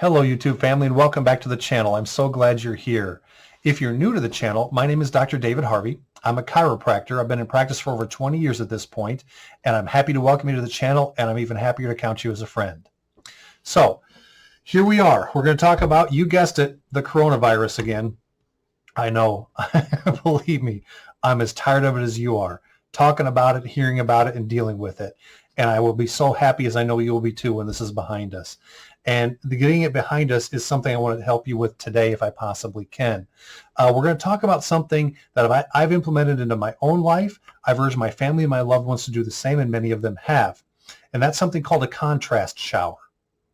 Hello YouTube family and welcome back to the channel. I'm so glad you're here. If you're new to the channel, my name is Dr. David Harvey. I'm a chiropractor. I've been in practice for over 20 years at this point, and I'm happy to welcome you to the channel, and I'm even happier to count you as a friend. So here we are. We're going to talk about, you guessed it, the coronavirus again. I know, believe me, I'm as tired of it as you are, talking about it, hearing about it, and dealing with it. And I will be so happy, as I know you will be too, when this is behind us. And getting it behind us is something I want to help you with today if I possibly can. We're going to talk about something that I've implemented into my own life. I've urged my family and my loved ones to do the same, and many of them have. And that's something called a contrast shower.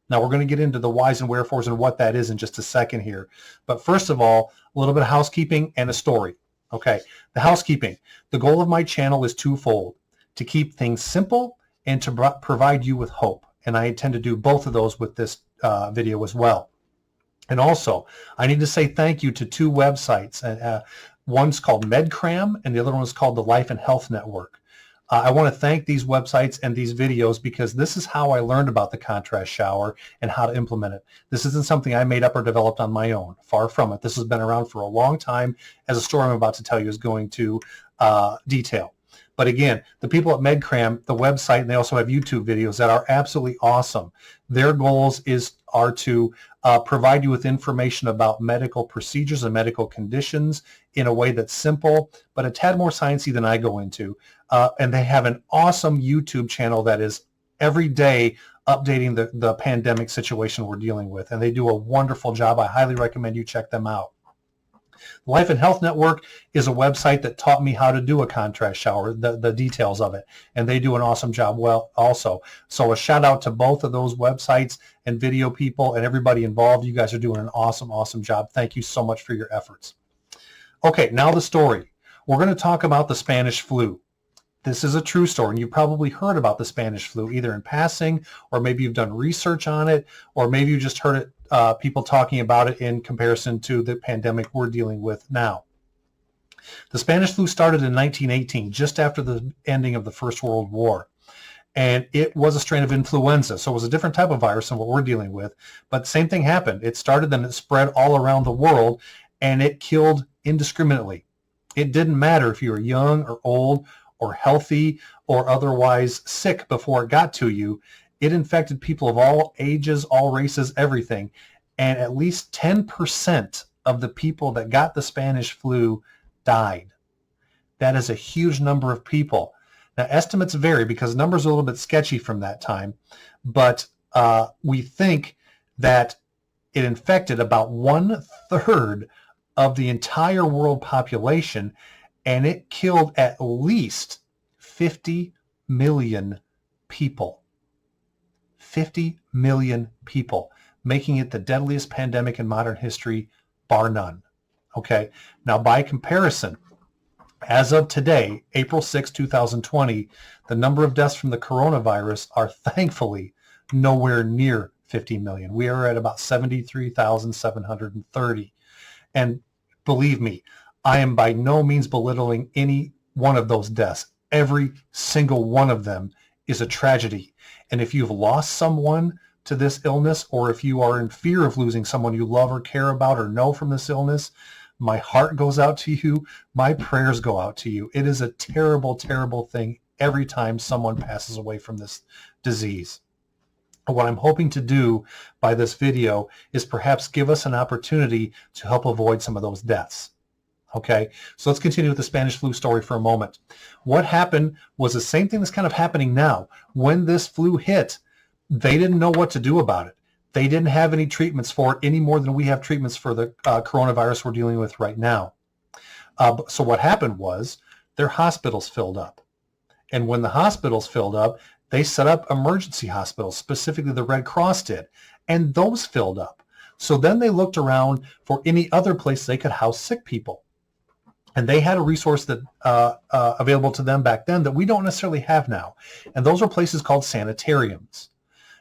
Now, we're going to get into the whys and wherefores and what that is in just a second here. But first of all, a little bit of housekeeping and a story. Okay, the housekeeping. The goal of my channel is twofold: to keep things simple and to provide you with hope. And I intend to do both of those with this video as well. And also, I need to say thank you to two websites. One's called Medcram, and the other one is called the Life and Health Network. I want to thank these websites and these videos because this is how I learned about the contrast shower and how to implement it. This isn't something I made up or developed on my own. Far from it. This has been around for a long time, as a story I'm about to tell you is going to detail. But again, the people at Medcram, the website, and they also have YouTube videos that are absolutely awesome. Their goals are to provide you with information about medical procedures and medical conditions in a way that's simple, but a tad more sciencey than I go into. And they have an awesome YouTube channel that is every day updating the pandemic situation we're dealing with. And they do a wonderful job. I highly recommend you check them out. The Life and Health Network is a website that taught me how to do a contrast shower, the details of it, and they do an awesome job well also. So a shout out to both of those websites and video people and everybody involved. You guys are doing an awesome job. Thank you so much for your efforts. Okay, now the story. We're going to talk about the Spanish flu. This is a true story, and you've probably heard about the Spanish flu either in passing, or maybe you've done research on it, or maybe you just heard it, people talking about it in comparison to the pandemic we're dealing with now. The Spanish flu started in 1918, just after the ending of the First World War. And it was a strain of influenza, so it was a different type of virus than what we're dealing with. But the same thing happened. It started, then it spread all around the world, and it killed indiscriminately. It didn't matter if you were young or old or healthy or otherwise sick before it got to you. It infected people of all ages, all races, everything. And at least 10% of the people that got the Spanish flu died. That is a huge number of people. Now, estimates vary because numbers are a little bit sketchy from that time, but we think that it infected about 1/3 of the entire world population, and it killed at least 50 million people. 50 million people, making it the deadliest pandemic in modern history, bar none. Okay, now by comparison, as of today, April 6, 2020, the number of deaths from the coronavirus are thankfully nowhere near 50 million. We are at about 73,730. And believe me, I am by no means belittling any one of those deaths. Every single one of them is a tragedy. And if you've lost someone to this illness, or if you are in fear of losing someone you love or care about or know from this illness, my heart goes out to you. My prayers go out to you. It is a terrible, terrible thing every time someone passes away from this disease. What I'm hoping to do by this video is perhaps give us an opportunity to help avoid some of those deaths. Okay, so let's continue with the Spanish flu story for a moment. What happened was the same thing that's kind of happening now. When this flu hit, they didn't know what to do about it. They didn't have any treatments for it any more than we have treatments for the coronavirus we're dealing with right now. So what happened was their hospitals filled up. And when the hospitals filled up, they set up emergency hospitals, specifically the Red Cross did, and those filled up. So then they looked around for any other place they could house sick people. And they had a resource that available to them back then that we don't necessarily have now. And those are places called sanitariums.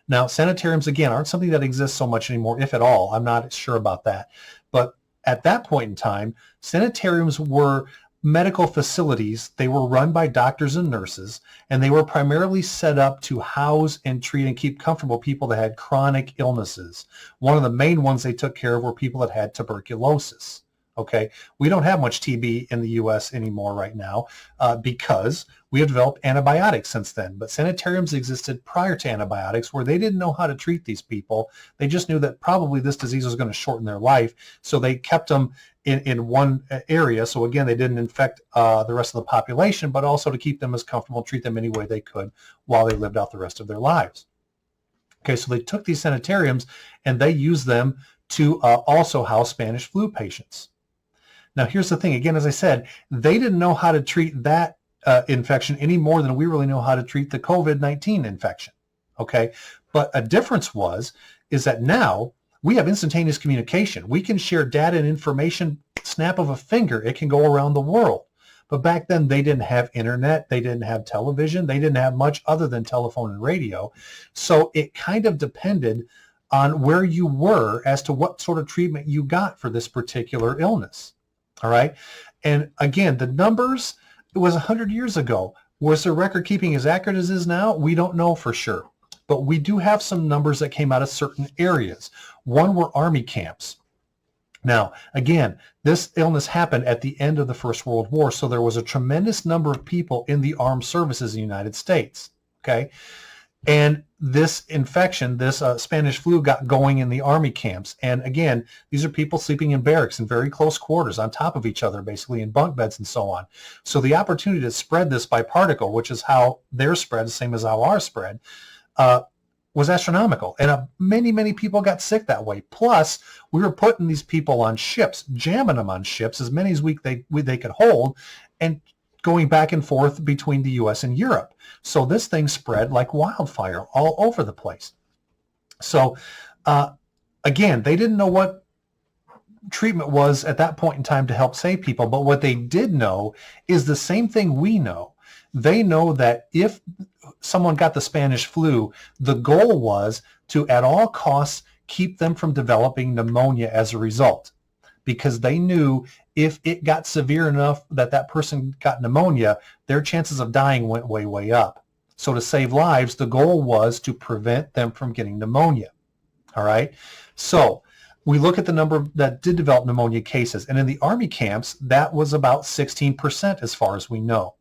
Now, sanitariums, again, aren't something that exists so much anymore, if at all. I'm not sure about that. But at that point in time, sanitariums were medical facilities, they were run by doctors and nurses, and they were primarily set up to house and treat and keep comfortable people that had chronic illnesses. One of the main ones they took care of were people that had tuberculosis. Okay, we don't have much TB in the U.S. anymore right now because we have developed antibiotics since then. But sanitariums existed prior to antibiotics where they didn't know how to treat these people. They just knew that probably this disease was going to shorten their life. So they kept them in one area. So again, they didn't infect the rest of the population, but also to keep them as comfortable, treat them any way they could while they lived out the rest of their lives. Okay, so they took these sanitariums and they used them to also house Spanish flu patients. Now, here's the thing. Again, as I said, they didn't know how to treat that infection any more than we really know how to treat the COVID-19 infection. Okay, but a difference is that now we have instantaneous communication. We can share data and information, snap of a finger. It can go around the world. But back then, they didn't have internet. They didn't have television. They didn't have much other than telephone and radio. So it kind of depended on where you were as to what sort of treatment you got for this particular illness. All right. And again, the numbers, it was 100 years ago. Was their record keeping as accurate as it is now? We don't know for sure. But we do have some numbers that came out of certain areas. One were army camps. Now, again, this illness happened at the end of the First World War, so there was a tremendous number of people in the armed services in the United States. Okay. And this infection, this Spanish flu got going in the army camps. And again, these are people sleeping in barracks in very close quarters on top of each other, basically in bunk beds and so on. So the opportunity to spread this by particle, which is how theirs spread, the same as how ours spread, was astronomical. And many, many people got sick that way. Plus, we were putting these people on ships, jamming them on ships, as many as they could hold, and going back and forth between the U.S. and Europe. So this thing spread like wildfire all over the place. So again, they didn't know what treatment was at that point in time to help save people. But what they did know is the same thing we know. They know that if someone got the Spanish flu, the goal was to, at all costs, keep them from developing pneumonia as a result, because they knew if it got severe enough that that person got pneumonia, their chances of dying went way, way up. So to save lives, the goal was to prevent them from getting pneumonia. All right. So we look at the number that did develop pneumonia cases. And in the army camps, that was about 16% as far as we know.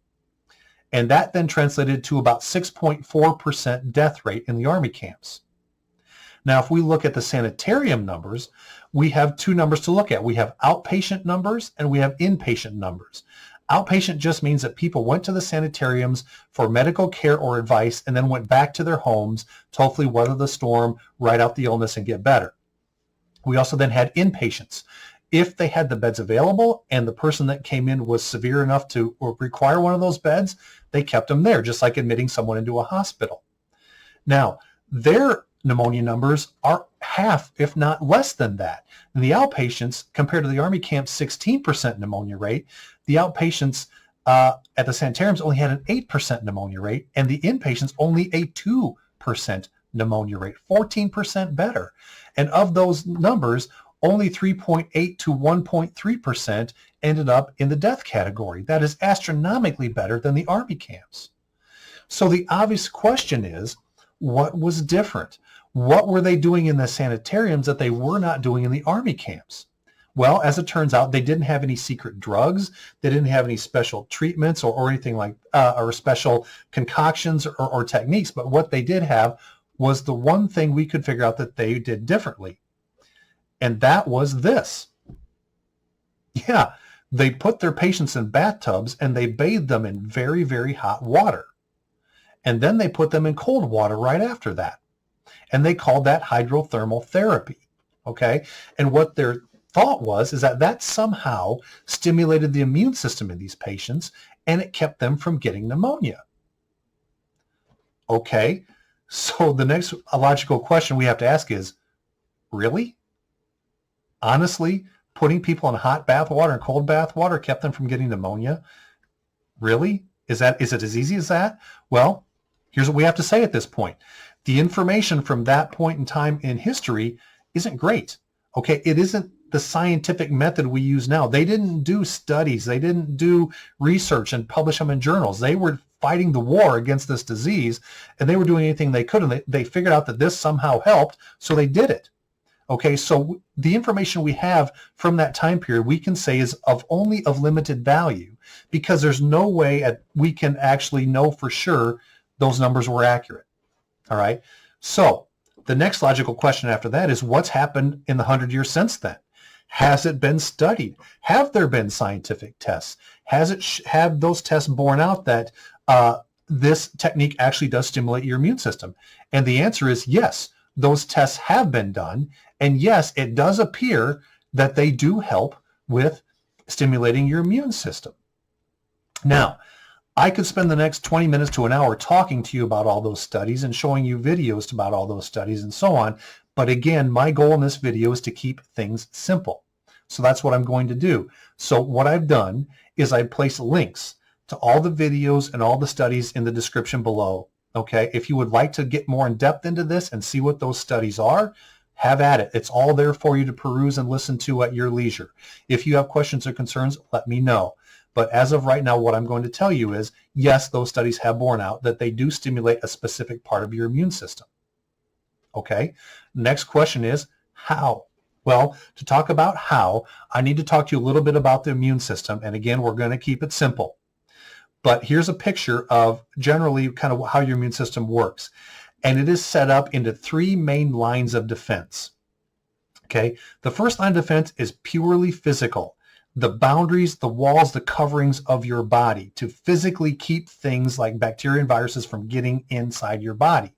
And that then translated to about 6.4% death rate in the army camps. Now, if we look at the sanitarium numbers, we have two numbers to look at. We have outpatient numbers and we have inpatient numbers. Outpatient just means that people went to the sanitariums for medical care or advice and then went back to their homes to hopefully weather the storm, ride out the illness, and get better. We also then had inpatients. If they had the beds available and the person that came in was severe enough to require one of those beds, they kept them there, just like admitting someone into a hospital. Now, their pneumonia numbers are half, if not less than that. And the outpatients, compared to the Army camp's 16% pneumonia rate, the outpatients at the sanitariums only had an 8% pneumonia rate, and the inpatients only a 2% pneumonia rate, 14% better. And of those numbers, only 3.8 to 1.3% ended up in the death category. That is astronomically better than the Army camps. So the obvious question is, what was different? What were they doing in the sanitariums that they were not doing in the Army camps? Well, as it turns out, they didn't have any secret drugs. They didn't have any special treatments or anything like, or special concoctions or techniques. But what they did have was the one thing we could figure out that they did differently. And that was this. Yeah, they put their patients in bathtubs and they bathed them in very, very hot water. And then they put them in cold water right after that. And they called that hydrothermal therapy. Okay. And what their thought was is that somehow stimulated the immune system in these patients and it kept them from getting pneumonia. Okay. So the next logical question we have to ask is, really? Honestly, putting people in hot bath water and cold bath water kept them from getting pneumonia? Really? Is it as easy as that? Well, here's what we have to say at this point. The information from that point in time in history isn't great. Okay, it isn't the scientific method we use now. They didn't do studies. They didn't do research and publish them in journals. They were fighting the war against this disease, and they were doing anything they could, and they figured out that this somehow helped, so they did it. Okay, so the information we have from that time period, we can say is only of limited value, because there's no way we can actually know for sure those numbers were accurate. All right, so the next logical question after that is, what's happened in the 100 years since then? Has it been studied? Have there been scientific tests? Have those tests borne out that this technique actually does stimulate your immune system? And the answer is yes, those tests have been done. And yes, it does appear that they do help with stimulating your immune system. Now, I could spend the next 20 minutes to an hour talking to you about all those studies and showing you videos about all those studies and so on. But again, my goal in this video is to keep things simple. So that's what I'm going to do. So what I've done is I place links to all the videos and all the studies in the description below. Okay, if you would like to get more in depth into this and see what those studies are, have at it. It's all there for you to peruse and listen to at your leisure. If you have questions or concerns, let me know. But as of right now, what I'm going to tell you is, yes, those studies have borne out that they do stimulate a specific part of your immune system. Okay, next question is how? Well, to talk about how, I need to talk to you a little bit about the immune system. And again, we're going to keep it simple. But here's a picture of generally kind of how your immune system works. And it is set up into 3 main lines of defense. Okay, the first line of defense is purely physical. The boundaries, the walls, the coverings of your body to physically keep things like bacteria and viruses from getting inside your body.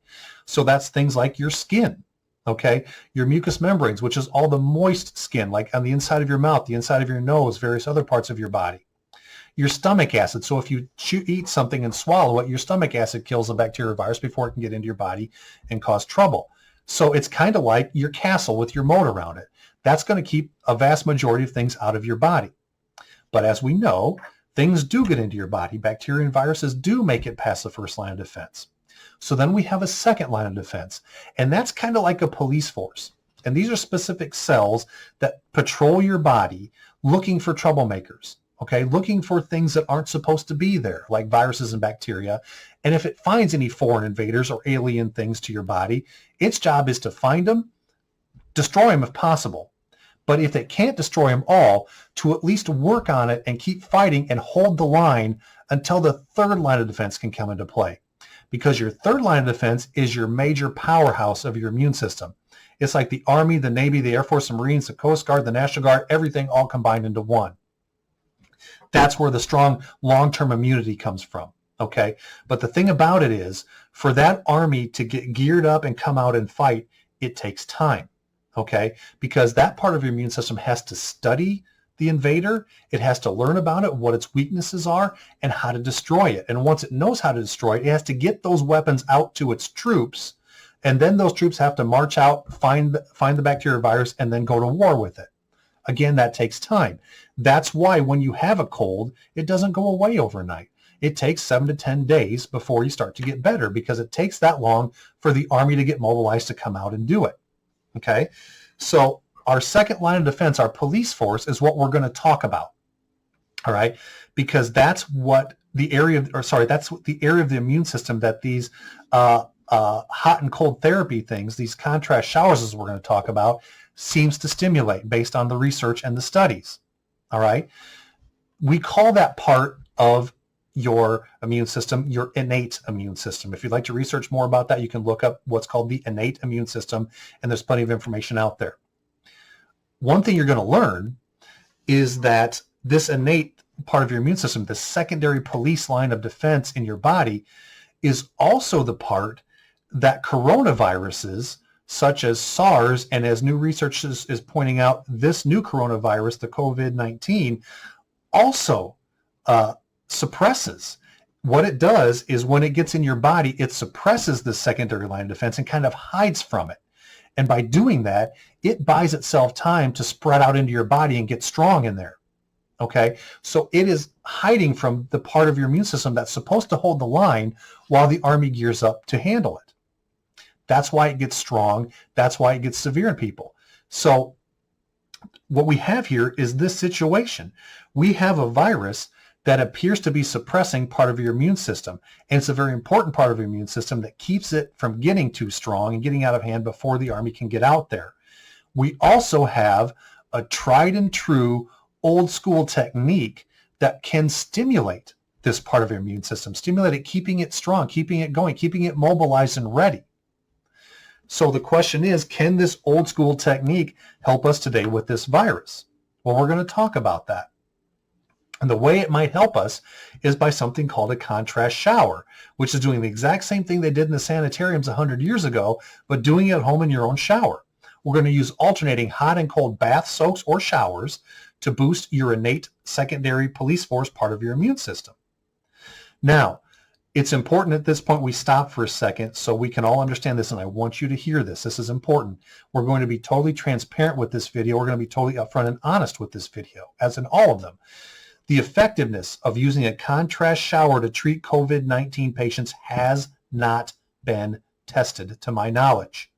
So that's things like your skin, okay? Your mucous membranes, which is all the moist skin, like on the inside of your mouth, the inside of your nose, various other parts of your body. Your stomach acid, so if you eat something and swallow it, your stomach acid kills the bacteria or virus before it can get into your body and cause trouble. So it's kind of like your castle with your moat around it. That's going to keep a vast majority of things out of your body. But as we know, things do get into your body. Bacteria and viruses do make it past the first line of defense. So then we have a second line of defense, and that's kind of like a police force. And these are specific cells that patrol your body looking for troublemakers, okay, looking for things that aren't supposed to be there, like viruses and bacteria. And if it finds any foreign invaders or alien things to your body, its job is to find them, destroy them if possible. But if it can't destroy them all, to at least work on it and keep fighting and hold the line until the third line of defense can come into play. Because your third line of defense is your major powerhouse of your immune system. It's like the Army, the Navy, the Air Force, the Marines, the Coast Guard, the National Guard, everything all combined into one. That's where the strong long-term immunity comes from, okay? But the thing about it is, for that army to get geared up and come out and fight, it takes time, okay? Because that part of your immune system has to study the invader, it has to learn about it, what its weaknesses are, and how to destroy it. And once it knows how to destroy it, it has to get those weapons out to its troops, and then those troops have to march out, find the bacteria virus, and then go to war with it. Again, that takes time. That's why when you have a cold, it doesn't go away overnight. It takes 7 to 10 days before you start to get better, because it takes that long for the army to get mobilized to come out and do it. Okay? So our second line of defense, our police force, is what we're going to talk about. All right? Because that's what the area of, that's the area of the immune system that these hot and cold therapy things, these contrast showers, as we're going to talk about, seems to stimulate based on the research and the studies. All right? We call that part of your immune system your innate immune system. If you'd like to research more about that, you can look up what's called the innate immune system, and there's plenty of information out there. One thing you're going to learn is that this innate part of your immune system, the secondary police line of defense in your body, is also the part that coronaviruses, such as SARS, and as new research is pointing out, this new coronavirus, the COVID-19, also suppresses. What it does is when it gets in your body, it suppresses the secondary line of defense and kind of hides from it. And by doing that, it buys itself time to spread out into your body and get strong in there. Okay? So it is hiding from the part of your immune system that's supposed to hold the line while the army gears up to handle it. That's why it gets strong. That's why it gets severe in people. So what we have here is this situation. We have a virus that appears to be suppressing part of your immune system. And it's a very important part of your immune system that keeps it from getting too strong and getting out of hand before the army can get out there. We also have a tried and true old school technique that can stimulate this part of your immune system, stimulate it, keeping it strong, keeping it going, keeping it mobilized and ready. So the question is, can this old school technique help us today with this virus? Well, we're going to talk about that. And the way it might help us is by something called a contrast shower, which is doing the exact same thing they did in the sanitariums 100 years ago, but doing it at home in your own shower. We're going to use alternating hot and cold bath soaks or showers to boost your innate secondary police force part of your immune system. Now, it's important at this point we stop for a second so we can all understand this, and I want you to hear this. This is important. We're going to be totally transparent with this video. We're going to be totally upfront and honest with this video, as in all of them. The effectiveness of using a contrast shower to treat COVID-19 patients has not been tested to my knowledge.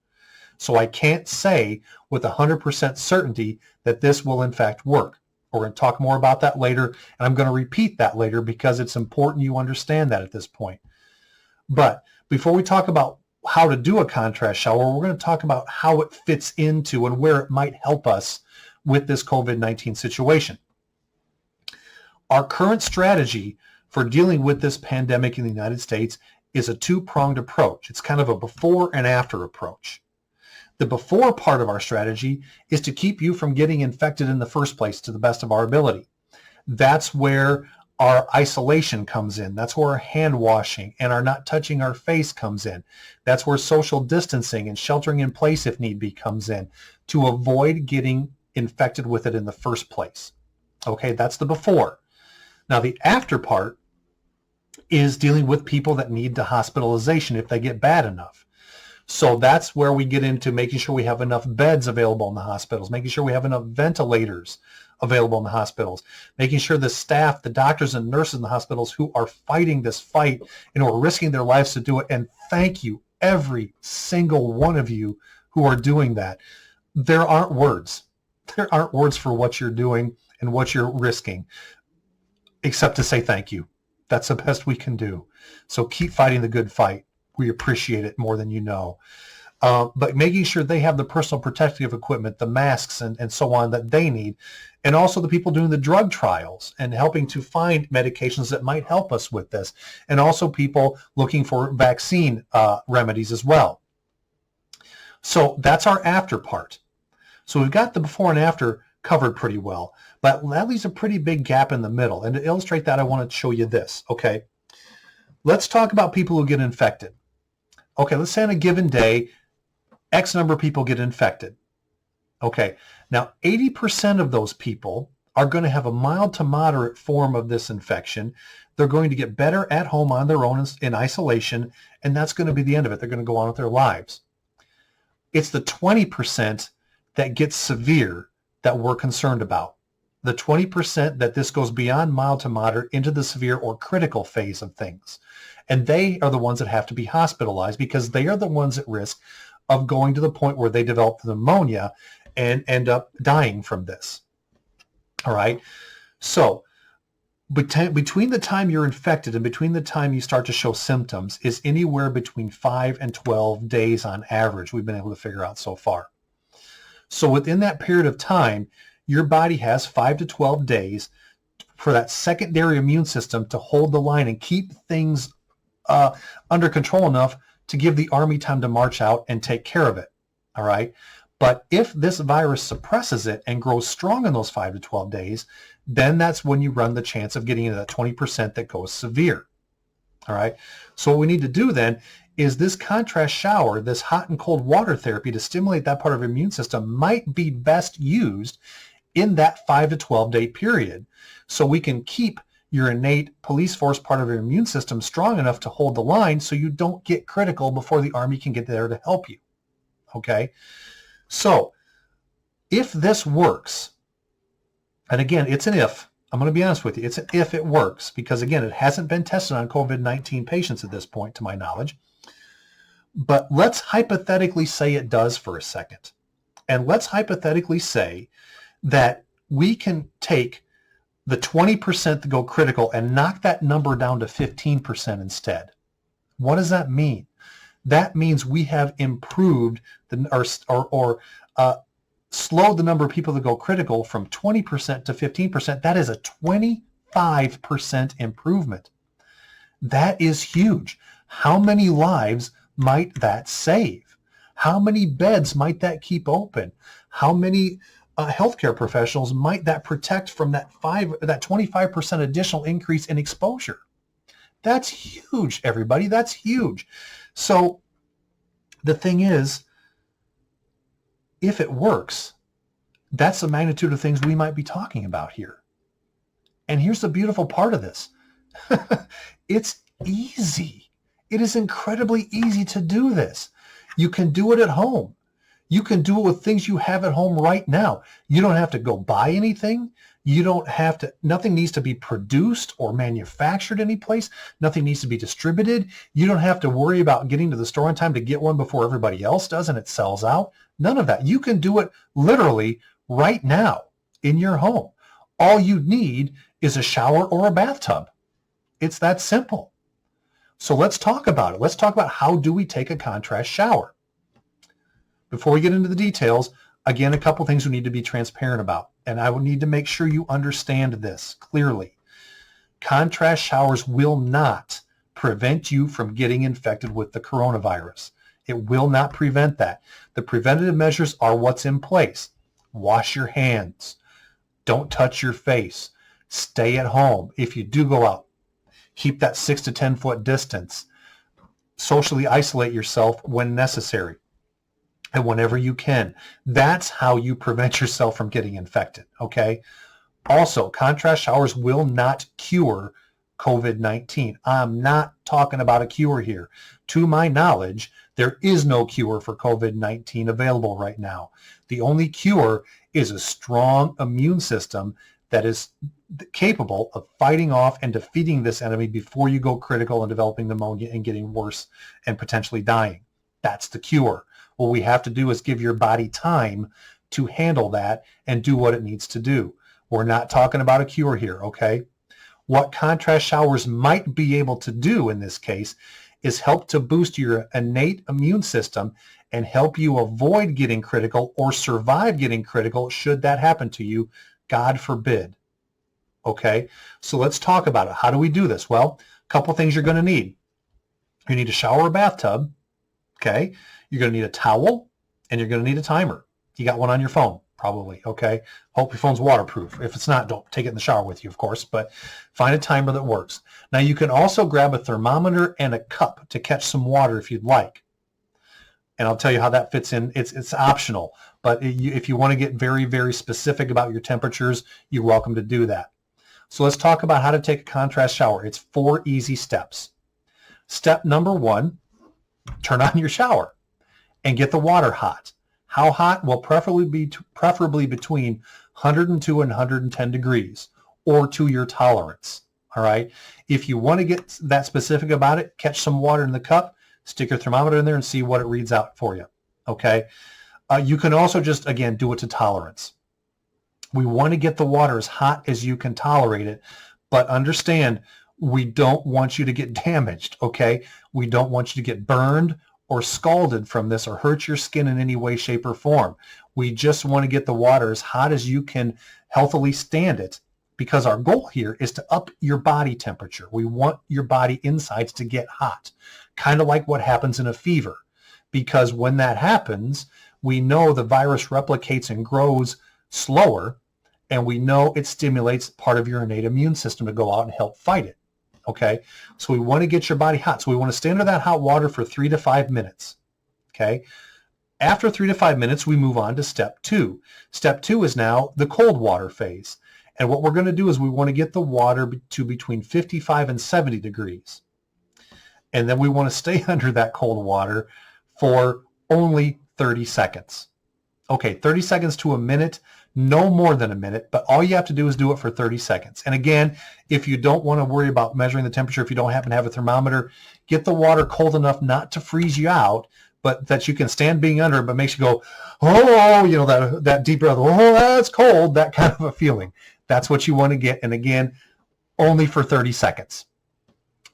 So I can't say with 100% certainty that this will in fact work. We're going to talk more about that later, and I'm going to repeat that later because it's important you understand that at this point. But before we talk about how to do a contrast shower, we're going to talk about how it fits into and where it might help us with this COVID-19 situation. Our current strategy for dealing with this pandemic in the United States is a two-pronged approach. It's kind of a before and after approach. The before part of our strategy is to keep you from getting infected in the first place to the best of our ability. That's where our isolation comes in. That's where our hand washing and our not touching our face comes in. That's where social distancing and sheltering in place if need be comes in to avoid getting infected with it in the first place. Okay, that's the before. Now the after part is dealing with people that need the hospitalization if they get bad enough. So that's where we get into making sure we have enough beds available in the hospitals, making sure we have enough ventilators available in the hospitals, making sure the staff, the doctors and nurses in the hospitals who are fighting this fight and who are risking their lives to do it. And thank you, every single one of you who are doing that. There aren't words. There aren't words for what you're doing and what you're risking, except to say thank you. That's the best we can do. So keep fighting the good fight. We appreciate it more than you know. But making sure they have the personal protective equipment, the masks and so on that they need, and also the people doing the drug trials and helping to find medications that might help us with this, and also people looking for vaccine remedies as well. So that's our after part. So we've got the before and after covered pretty well, but that leaves a pretty big gap in the middle. And to illustrate that, I want to show you this. Okay, let's talk about people who get infected. Okay, let's say on a given day, X number of people get infected. Okay, now 80% of those people are going to have a mild to moderate form of this infection. They're going to get better at home on their own in isolation, and that's going to be the end of it. They're going to go on with their lives. It's the 20% that gets severe that we're concerned about. The 20% that this goes beyond mild to moderate into the severe or critical phase of things. And they are the ones that have to be hospitalized because they are the ones at risk of going to the point where they develop pneumonia and end up dying from this. All right. So between the time you're infected and between the time you start to show symptoms is anywhere between 5 and 12 days on average, we've been able to figure out so far. So within that period of time, your body has 5 to 12 days for that secondary immune system to hold the line and keep things under control enough to give the army time to march out and take care of it. All right. But if this virus suppresses it and grows strong in those 5 to 12 days, then that's when you run the chance of getting into that 20% that goes severe. All right. So what we need to do then is this contrast shower, this hot and cold water therapy to stimulate that part of your immune system might be best used in that 5 to 12 day period. So we can keep your innate police force part of your immune system strong enough to hold the line so you don't get critical before the army can get there to help you. Okay. So if this works, and again, it's an if, I'm going to be honest with you, it's an if it works, because again, it hasn't been tested on COVID-19 patients at this point, to my knowledge. But let's hypothetically say it does for a second. And let's hypothetically say that we can take the 20% that go critical and knock that number down to 15% instead. What does that mean? That means we have improved slowed the number of people that go critical from 20% to 15%. That is a 25% improvement. That is huge. How many lives might that save? How many beds might that keep open? How many healthcare professionals might that protect from that 25% additional increase in exposure? That's huge, everybody. That's huge. So the thing is, if it works, that's the magnitude of things we might be talking about here. And here's the beautiful part of this. It's easy. It is incredibly easy to do this. You can do it at home. You can do it with things you have at home right now. You don't have to go buy anything. You don't have to, nothing needs to be produced or manufactured any place. Nothing needs to be distributed. You don't have to worry about getting to the store in time to get one before everybody else does and it sells out. None of that. You can do it literally right now in your home. All you need is a shower or a bathtub. It's that simple. So let's talk about it. Let's talk about how do we take a contrast shower. Before we get into the details, again, a couple things we need to be transparent about, and I will need to make sure you understand this clearly. Contrast showers will not prevent you from getting infected with the coronavirus. It will not prevent that. The preventative measures are what's in place. Wash your hands. Don't touch your face. Stay at home. If you do go out, keep that 6 to 10 foot distance. Socially isolate yourself when necessary and whenever you can. That's how you prevent yourself from getting infected, okay? Also, contrast showers will not cure COVID-19. I'm not talking about a cure here. To my knowledge, there is no cure for COVID-19 available right now. The only cure is a strong immune system that is capable of fighting off and defeating this enemy before you go critical and developing pneumonia and getting worse and potentially dying. That's the cure. What we have to do is give your body time to handle that and do what it needs to do. We're not talking about a cure here, okay? What contrast showers might be able to do in this case is help to boost your innate immune system and help you avoid getting critical or survive getting critical should that happen to you, God forbid. Okay, so let's talk about it. How do we do this? Well, a couple things you're going to need. You need a shower or bathtub. Okay, you're going to need a towel and you're going to need a timer. You got one on your phone, probably. Okay, hope your phone's waterproof. If it's not, don't take it in the shower with you, of course, but find a timer that works. Now, you can also grab a thermometer and a cup to catch some water if you'd like. And I'll tell you how that fits in. It's optional, but if you want to get very, very specific about your temperatures, you're welcome to do that. So let's talk about how to take a contrast shower. It's 4 easy steps. Step number 1, turn on your shower and get the water hot. How hot? Well, preferably between 102 and 110 degrees or to your tolerance. All right. If you want to get that specific about it, catch some water in the cup, stick your thermometer in there and see what it reads out for you. Okay. You can also just, again, do it to tolerance. We want to get the water as hot as you can tolerate it, but understand we don't want you to get damaged, okay? We don't want you to get burned or scalded from this or hurt your skin in any way, shape, or form. We just want to get the water as hot as you can healthily stand it because our goal here is to up your body temperature. We want your body insides to get hot, kind of like what happens in a fever, because when that happens, we know the virus replicates and grows slower, and we know it stimulates part of your innate immune system to go out and help fight it. Okay, so we want to get your body hot. So we want to stay under that hot water for 3 to 5 minutes. Okay, after 3 to 5 minutes, we move on to step 2. Step 2 is now the cold water phase. And what we're going to do is we want to get the water to between 55 and 70 degrees. And then we want to stay under that cold water for only 30 seconds. Okay, 30 seconds to a minute, no more than a minute, but all you have to do is do it for 30 seconds. And again, if you don't want to worry about measuring the temperature, if you don't happen to have a thermometer, get the water cold enough not to freeze you out, but that you can stand being under it, but makes you go, oh, you know, that deep breath, oh, that's cold, that kind of a feeling. That's what you want to get. And again, only for 30 seconds.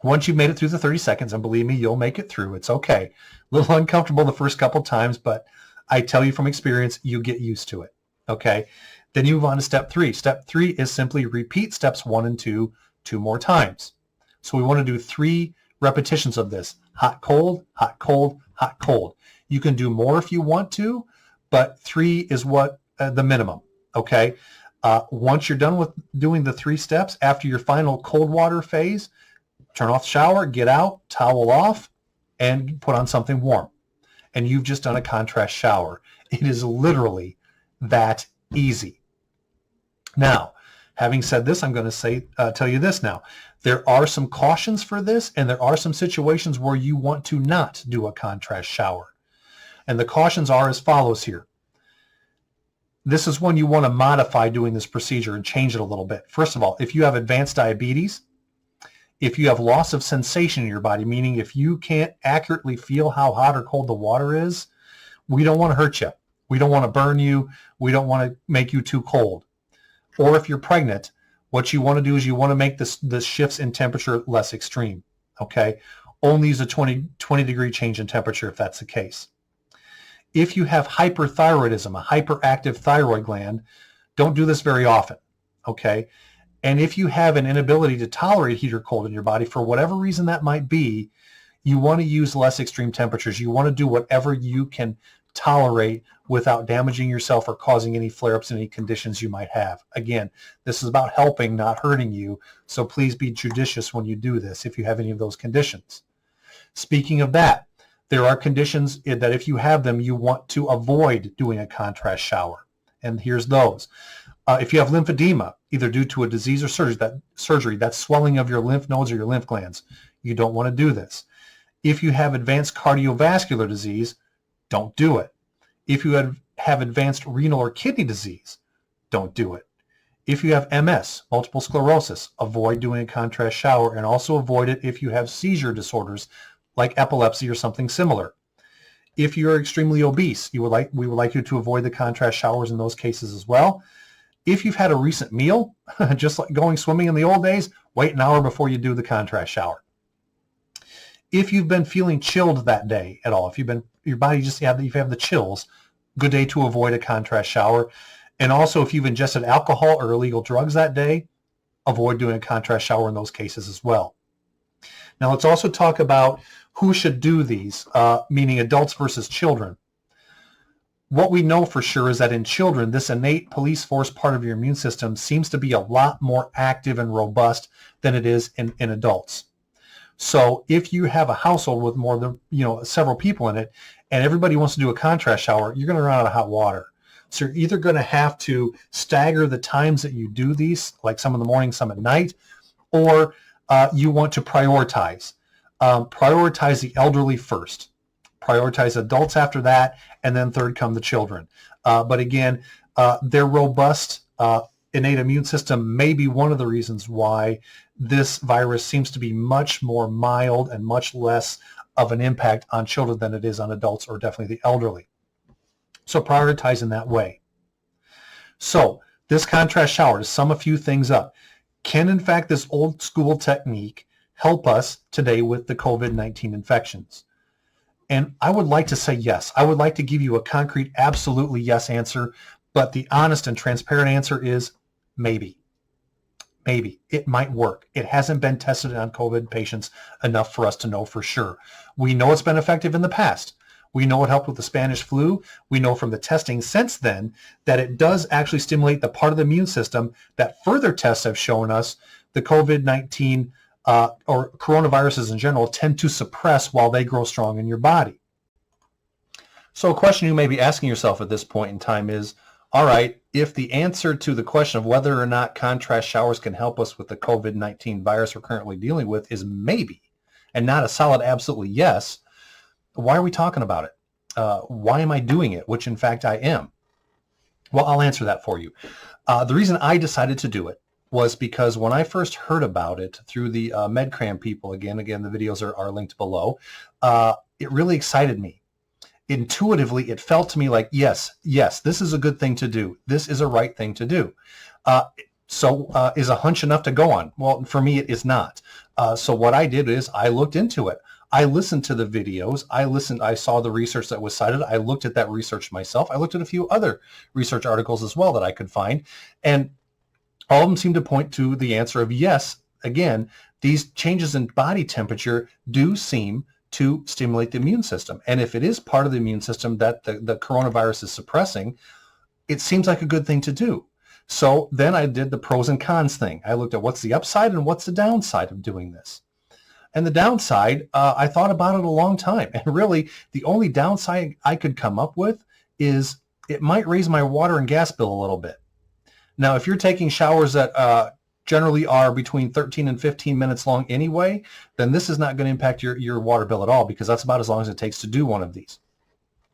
Once you've made it through the 30 seconds, and believe me, you'll make it through. It's okay. A little uncomfortable the first couple times, but I tell you from experience, you get used to it. Okay. Then you move on to step 3. Step 3 is simply repeat steps 1 and 2 more times. So we want to do 3 repetitions of this. Hot, cold, hot, cold, hot, cold. You can do more if you want to, but 3 is what the minimum. Okay. Once you're done with doing the 3 steps, after your final cold water phase, turn off the shower, get out, towel off, and put on something warm. And you've just done a contrast shower. It is literally that easy. Now, having said this, I'm going to tell you this now. There are some cautions for this, and there are some situations where you want to not do a contrast shower. And the cautions are as follows here. This is when you want to modify doing this procedure and change it a little bit. First of all, if you have advanced diabetes, if you have loss of sensation in your body, meaning if you can't accurately feel how hot or cold the water is, we don't want to hurt you. We don't want to burn you. We don't want to make you too cold. Or if you're pregnant, what you want to do is you want to make the shifts in temperature less extreme. Okay? Only use a 20 degree change in temperature if that's the case. If you have hyperthyroidism, a hyperactive thyroid gland, don't do this very often. Okay? And if you have an inability to tolerate heat or cold in your body, for whatever reason that might be, you want to use less extreme temperatures. You want to do whatever you can tolerate without damaging yourself or causing any flare-ups in any conditions you might have. Again, this is about helping, not hurting you. So please be judicious when you do this if you have any of those conditions. Speaking of that, there are conditions that if you have them, you want to avoid doing a contrast shower. And here's those. If you have lymphedema, either due to a disease or surgery, that's swelling of your lymph nodes or your lymph glands, you don't want to do this. If you have advanced cardiovascular disease, don't do it. If you have advanced renal or kidney disease, don't do it. If you have MS, multiple sclerosis, avoid doing a contrast shower, and also avoid it if you have seizure disorders like epilepsy or something similar. If you're extremely obese, we would like you to avoid the contrast showers in those cases as well. If you've had a recent meal, just like going swimming in the old days, wait an hour before you do the contrast shower. If you've been feeling chilled that day at all, if your body just have the chills, good day to avoid a contrast shower. And also if you've ingested alcohol or illegal drugs that day, avoid doing a contrast shower in those cases as well. Now let's also talk about who should do these, meaning adults versus children. What we know for sure is that in children, this innate police force part of your immune system seems to be a lot more active and robust than it is in adults. So if you have a household with more than several people in it, and everybody wants to do a contrast shower, you're going to run out of hot water. So you're either going to have to stagger the times that you do these, like some in the morning, some at night, or you want to prioritize. Prioritize the elderly first. Prioritize adults after that, and then third come the children. But again, their robust innate immune system may be one of the reasons why this virus seems to be much more mild and much less of an impact on children than it is on adults or definitely the elderly. So prioritize in that way. So this contrast shower, to sum a few things up, can in fact this old school technique help us today with the COVID-19 infections? And I would like to say yes. I would like to give you a concrete, absolutely yes answer, but the honest and transparent answer is maybe. Maybe. It might work. It hasn't been tested on COVID patients enough for us to know for sure. We know it's been effective in the past. We know it helped with the Spanish flu. We know from the testing since then that it does actually stimulate the part of the immune system that further tests have shown us the COVID-19 or coronaviruses in general tend to suppress while they grow strong in your body. So a question you may be asking yourself at this point in time is, all right, if the answer to the question of whether or not contrast showers can help us with the COVID-19 virus we're currently dealing with is maybe, and not a solid absolutely yes, why are we talking about it? Why am I doing it? Which in fact I am. Well, I'll answer that for you. The reason I decided to do it was because when I first heard about it through the Medcram people, again, the videos are linked below, it really excited me. intuitively, it felt to me like, yes, this is a good thing to do. This is a right thing to do. So is a hunch enough to go on? Well, for me, it is not. So what I did is I looked into it. I listened to the videos. I saw the research that was cited. I looked at that research myself. I looked at a few other research articles as well that I could find. And all of them seem to point to the answer of yes. Again, these changes in body temperature do seem to stimulate the immune system. And if it is part of the immune system that the coronavirus is suppressing, it seems like a good thing to do. So then I did the pros and cons thing. I looked at what's the upside and what's the downside of doing this. And the downside, I thought about it a long time. And really, the only downside I could come up with is it might raise my water and gas bill a little bit. Now, if you're taking showers that generally are between 13 and 15 minutes long anyway, then this is not going to impact your water bill at all, because that's about as long as it takes to do one of these.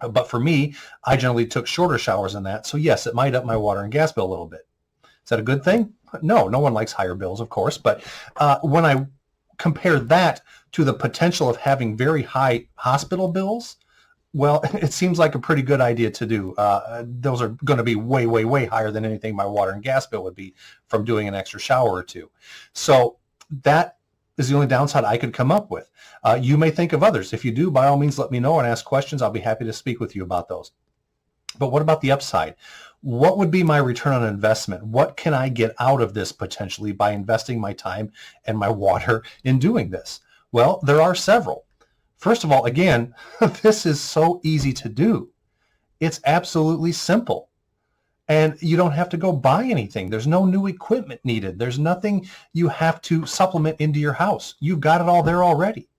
But for me, I generally took shorter showers than that. So yes, it might up my water and gas bill a little bit. Is that a good thing? No one likes higher bills, of course. But when I compare that to the potential of having very high hospital bills, well, it seems like a pretty good idea to do. Those are going to be way, way, way higher than anything my water and gas bill would be from doing an extra shower or two. So that is the only downside I could come up with. You may think of others. If you do, by all means, let me know and ask questions. I'll be happy to speak with you about those. But what about the upside? What would be my return on investment? What can I get out of this potentially by investing my time and my water in doing this? Well, there are several. First of all, again, this is so easy to do. It's absolutely simple. And you don't have to go buy anything. There's no new equipment needed. There's nothing you have to supplement into your house. You've got it all there already.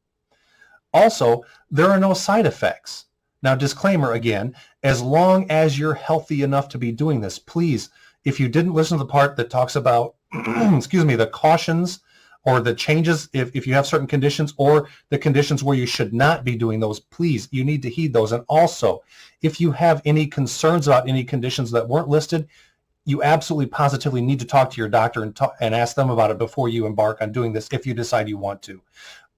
Also, there are no side effects. Now, disclaimer again, as long as you're healthy enough to be doing this, please, if you didn't listen to the part that talks about, excuse me, the cautions or the changes if you have certain conditions or the conditions where you should not be doing those, please, you need to heed those. And also, if you have any concerns about any conditions that weren't listed, you absolutely positively need to talk to your doctor and ask them about it before you embark on doing this if you decide you want to.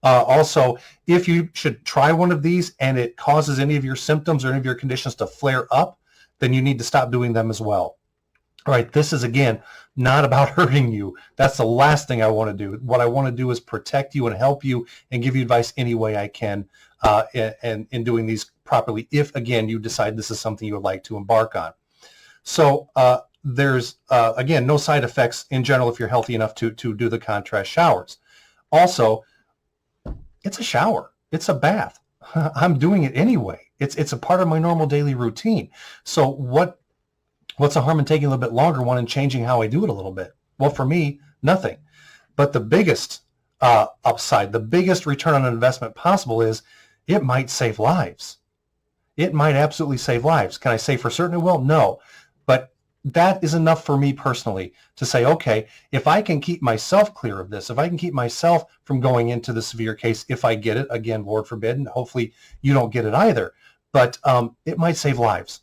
Also, if you should try one of these and it causes any of your symptoms or any of your conditions to flare up, then you need to stop doing them as well. All right, this is, again, not about hurting you. That's the last thing I want to do. What I want to do is protect you and help you and give you advice any way I can and in doing these properly if, again, you decide this is something you would like to embark on. So there's, again, no side effects in general if you're healthy enough to do the contrast showers. Also, it's a shower. It's a bath. I'm doing it anyway. It's a part of my normal daily routine. So what's the harm in taking a little bit longer one and changing how I do it a little bit? Well, for me, nothing. But the biggest upside, the biggest return on investment possible is it might save lives. It might absolutely save lives. Can I say for certain it will? No. But that is enough for me personally to say, okay, if I can keep myself clear of this, if I can keep myself from going into the severe case, if I get it, again, Lord forbid, and hopefully you don't get it either, but it might save lives.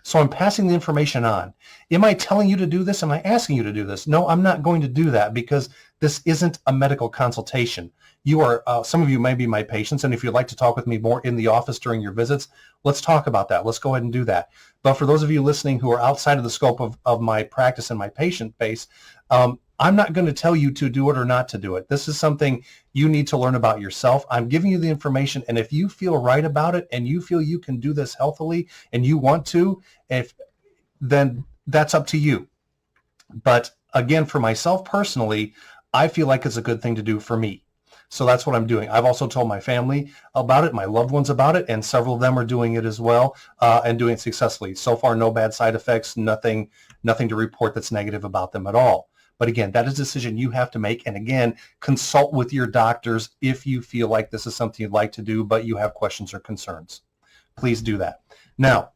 So I'm passing the information on. Am I telling you to do this? Am I asking you to do this? No, I'm not going to do that because this isn't a medical consultation. You are, some of you may be my patients, and if you'd like to talk with me more in the office during your visits, let's talk about that. Let's go ahead and do that. But for those of you listening who are outside of the scope of my practice and my patient base, I'm not going to tell you to do it or not to do it. This is something you need to learn about yourself. I'm giving you the information, and if you feel right about it and you feel you can do this healthily and you want to, then that's up to you. But again, for myself personally, I feel like it's a good thing to do for me. So that's what I'm doing. I've also told my family about it, my loved ones about it, and several of them are doing it as well and doing it successfully. So far, no bad side effects, nothing to report that's negative about them at all. But again, that is a decision you have to make. And again, consult with your doctors if you feel like this is something you'd like to do, but you have questions or concerns. Please do that. Now,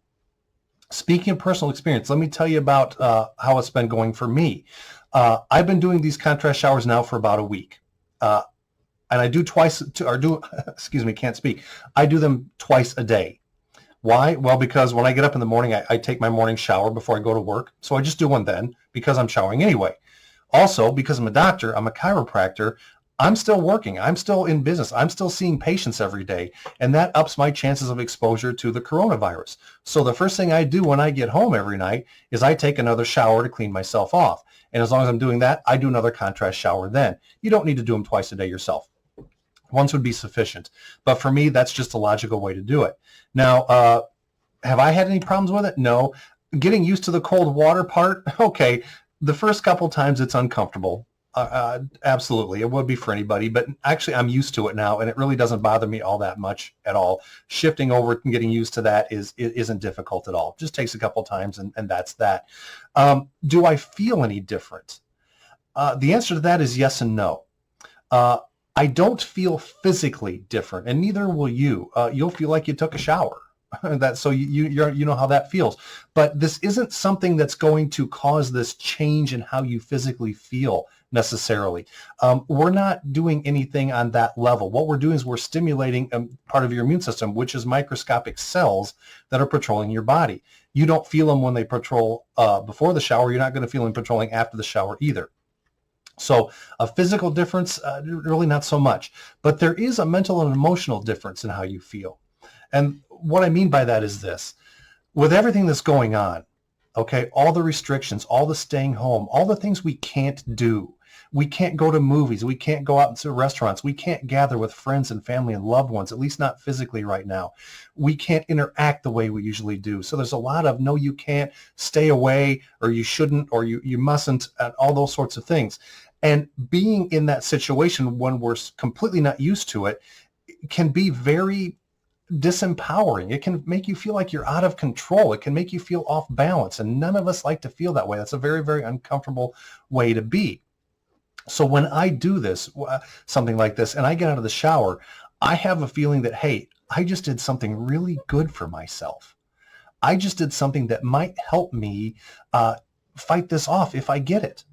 speaking of personal experience, let me tell you about how it's been going for me. I've been doing these contrast showers now for about a week. And I do I do them twice a day. Why? Well, because when I get up in the morning, I take my morning shower before I go to work. So I just do one then because I'm showering anyway. Also, because I'm a doctor, I'm a chiropractor, I'm still working. I'm still in business. I'm still seeing patients every day, and that ups my chances of exposure to the coronavirus. So the first thing I do when I get home every night is I take another shower to clean myself off. And as long as I'm doing that, I do another contrast shower then. You don't need to do them twice a day yourself. Once would be sufficient. But for me, that's just a logical way to do it. Now, have I had any problems with it? No. Getting used to the cold water part, okay. The first couple times it's uncomfortable. Absolutely, it would be for anybody, but actually I'm used to it now, and it really doesn't bother me all that much at all. Shifting over and getting used to that isn't difficult at all. It just takes a couple times, and that's that. Do I feel any different? The answer to that is yes and no. I don't feel physically different, and neither will you. You'll feel like you took a shower. So you know how that feels. But this isn't something that's going to cause this change in how you physically feel necessarily. We're not doing anything on that level. What we're doing is we're stimulating part of your immune system, which is microscopic cells that are patrolling your body. You don't feel them when they patrol before the shower. You're not going to feel them patrolling after the shower either. So a physical difference, really not so much. But there is a mental and emotional difference in how you feel. And what I mean by that is this. With everything that's going on, okay, all the restrictions, all the staying home, all the things we can't do. We can't go to movies. We can't go out into restaurants. We can't gather with friends and family and loved ones, at least not physically right now. We can't interact the way we usually do. So there's a lot of no, you can't, stay away, or you shouldn't, or you mustn't, and all those sorts of things. And being in that situation when we're completely not used to it can be very disempowering. It can make you feel like you're out of control. It can make you feel off balance, and none of us like to feel that way. That's a very, very uncomfortable way to be. So when I do this, something like this, and I get out of the shower, I have a feeling that, hey, I just did something really good for myself. I just did something that might help me fight this off if I get it.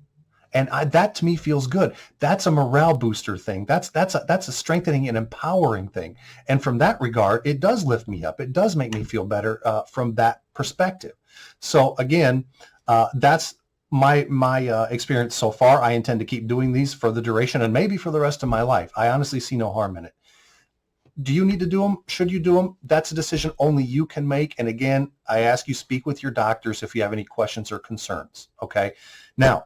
And that to me feels good. That's a morale booster thing. That's a strengthening and empowering thing. And from that regard, it does lift me up. It does make me feel better from that perspective. So again, that's my experience so far. I intend to keep doing these for the duration and maybe for the rest of my life. I honestly see no harm in it. Do you need to do them? Should you do them? That's a decision only you can make. And again, I ask you, speak with your doctors if you have any questions or concerns. Okay. Now,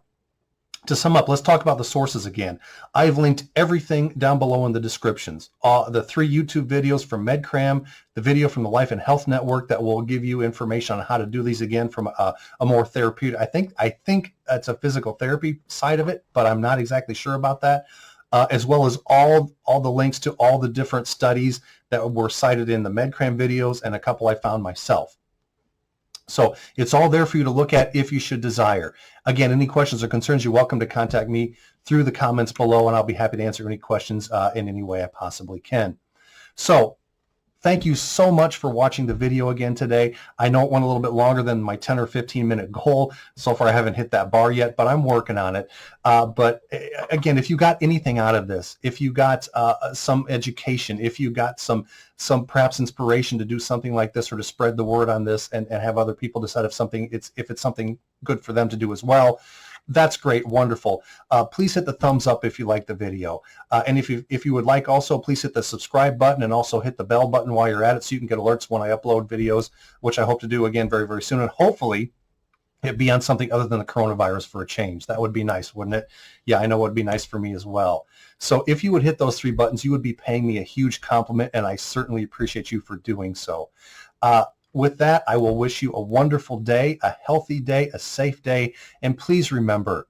to sum up, let's talk about the sources again. I've linked everything down below in the descriptions. The 3 YouTube videos from Medcram, the video from the Life and Health Network that will give you information on how to do these again from a more therapeutic. I think it's a physical therapy side of it, but I'm not exactly sure about that. As well as all the links to all the different studies that were cited in the Medcram videos and a couple I found myself. So it's all there for you to look at if you should desire. Again, any questions or concerns, you're welcome to contact me through the comments below, and I'll be happy to answer any questions in any way I possibly can. So thank you so much for watching the video again today. I know it went a little bit longer than my 10 or 15 minute goal. So far I haven't hit that bar yet, but I'm working on it. But again, if you got anything out of this, if you got some education, if you got some perhaps inspiration to do something like this or to spread the word on this and have other people decide if it's something good for them to do as well, that's great, wonderful. Please hit the thumbs up if you like the video. And if you would like also, please hit the subscribe button and also hit the bell button while you're at it so you can get alerts when I upload videos, which I hope to do again very, very soon. And hopefully it'd be on something other than the coronavirus for a change. That would be nice, wouldn't it? Yeah, I know it would be nice for me as well. So if you would hit those 3 buttons, you would be paying me a huge compliment, and I certainly appreciate you for doing so. With that, I will wish you a wonderful day, a healthy day, a safe day. And please remember,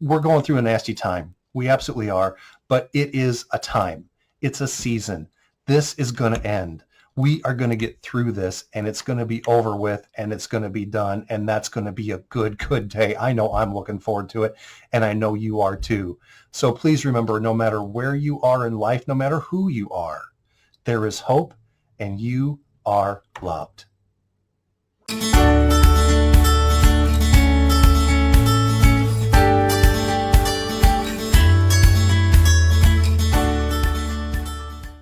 we're going through a nasty time. We absolutely are. But it is a time. It's a season. This is going to end. We are going to get through this, and it's going to be over with, and it's going to be done. And that's going to be a good, good day. I know I'm looking forward to it, and I know you are too. So please remember, no matter where you are in life, no matter who you are, there is hope, and you are loved.